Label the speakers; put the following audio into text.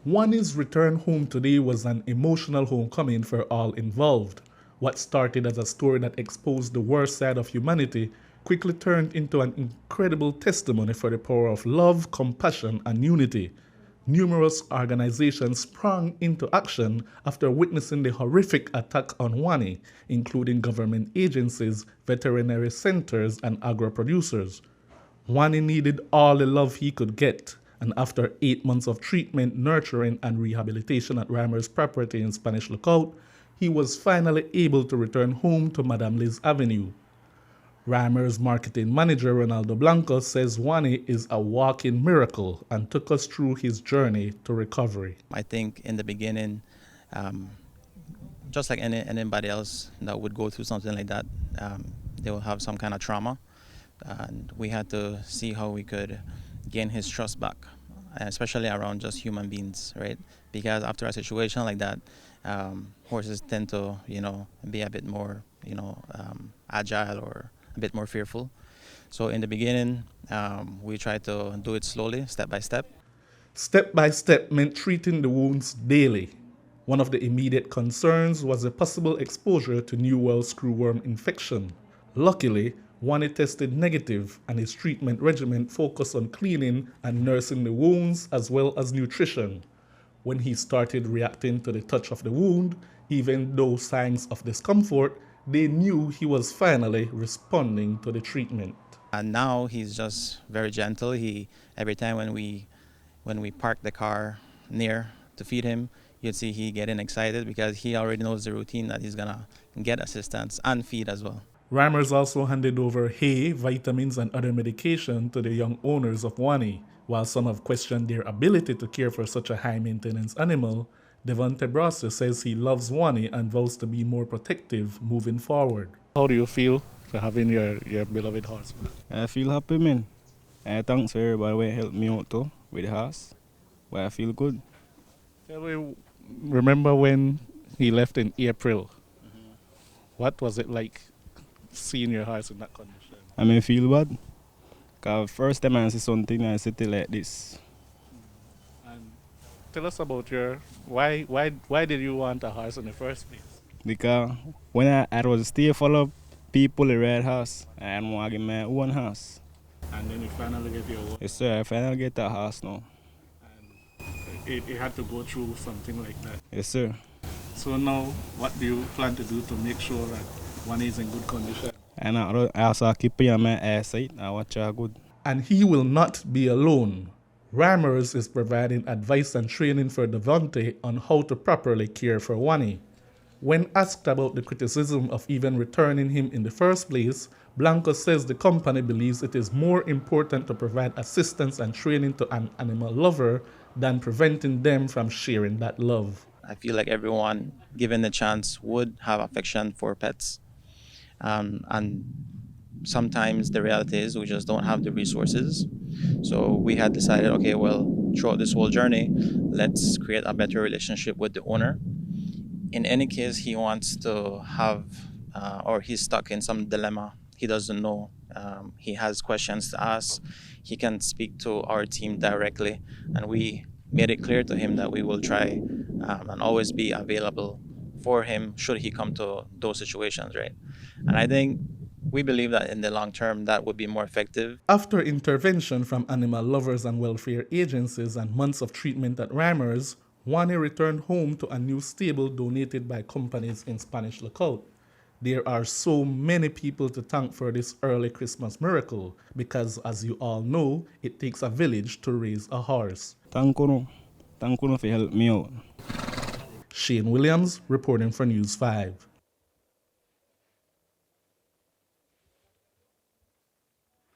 Speaker 1: Wannie's return home today was an emotional homecoming for all involved. What started as a story that exposed the worst side of humanity quickly turned into an incredible testimony for the power of love, compassion, and unity. Numerous organizations sprang into action after witnessing the horrific attack on Wannie, including government agencies, veterinary centers, and agro-producers. Wannie needed all the love he could get, and after 8 months of treatment, nurturing, and rehabilitation at Reimer's property in Spanish Lookout, he was finally able to return home to Madame Liz Avenue. Reimer's marketing manager, Ronaldo Blanco, says Wannie is a walking miracle and took us through his journey to recovery.
Speaker 2: I think in the beginning, just like anybody else that would go through something like that, they will have some kind of trauma. And we had to see how we could gain his trust back, especially around just human beings, right? Because after a situation like that, horses tend to, be a bit more, agile or a bit more fearful. So in the beginning, we tried to do it slowly, step by step.
Speaker 1: Step by step meant treating the wounds daily. One of the immediate concerns was a possible exposure to New World screwworm infection. Luckily, Wannie tested negative, and his treatment regimen focused on cleaning and nursing the wounds as well as nutrition. When he started reacting to the touch of the wound, even though signs of discomfort, they knew he was finally responding to the treatment.
Speaker 2: And now he's just very gentle. Every time when we park the car near to feed him, you'd see he getting excited because he already knows the routine that he's gonna get assistance and feed as well.
Speaker 1: Reimers also handed over hay, vitamins, and other medication to the young owners of Wannie. While some have questioned their ability to care for such a high-maintenance animal, Devonte Brasser says he loves Wannie and vows to be more protective moving forward. How do you feel for having your beloved horse back?
Speaker 3: I feel happy, man. Thanks for everybody who helped me out too with the horse. But I feel good.
Speaker 1: Tell me, remember when he left in April? Mm-hmm. What was it like seeing your horse in that condition?
Speaker 3: I feel bad. Because first time I see something, I see it like this.
Speaker 1: And tell us about why did you want a horse in the first place?
Speaker 3: Because when I was still follow people who ride horse, I didn't want to get my own horse.
Speaker 1: And then you finally get your own?
Speaker 3: Yes, sir. I finally get a horse now.
Speaker 1: And it had to go through something like that?
Speaker 3: Yes, sir.
Speaker 1: So now, what do you plan to do to make sure that Wannie is in good condition?
Speaker 3: And I also keep on my eyesight. I watch her good.
Speaker 1: And he will not be alone. Reimers is providing advice and training for Devonte on how to properly care for Wannie. When asked about the criticism of even returning him in the first place, Blanco says the company believes it is more important to provide assistance and training to an animal lover than preventing them from sharing that love.
Speaker 2: I feel like everyone, given the chance, would have affection for pets. And sometimes the reality is we just don't have the resources. So we had decided, okay, well, throughout this whole journey, let's create a better relationship with the owner. In any case, he wants to have, or he's stuck in some dilemma. He doesn't know. He has questions to ask. He can speak to our team directly. And we made it clear to him that we will try and always be available for him should he come to those situations, right? And I think we believe that in the long term that would be more effective.
Speaker 1: After intervention from animal lovers and welfare agencies and months of treatment at Reimers, Wannie returned home to a new stable donated by companies in Spanish Lookout. There are so many people to thank for this early Christmas miracle because, as you all know, it takes a village to raise a horse.
Speaker 3: Thank you for helping me out.
Speaker 1: Shane Williams reporting for News 5.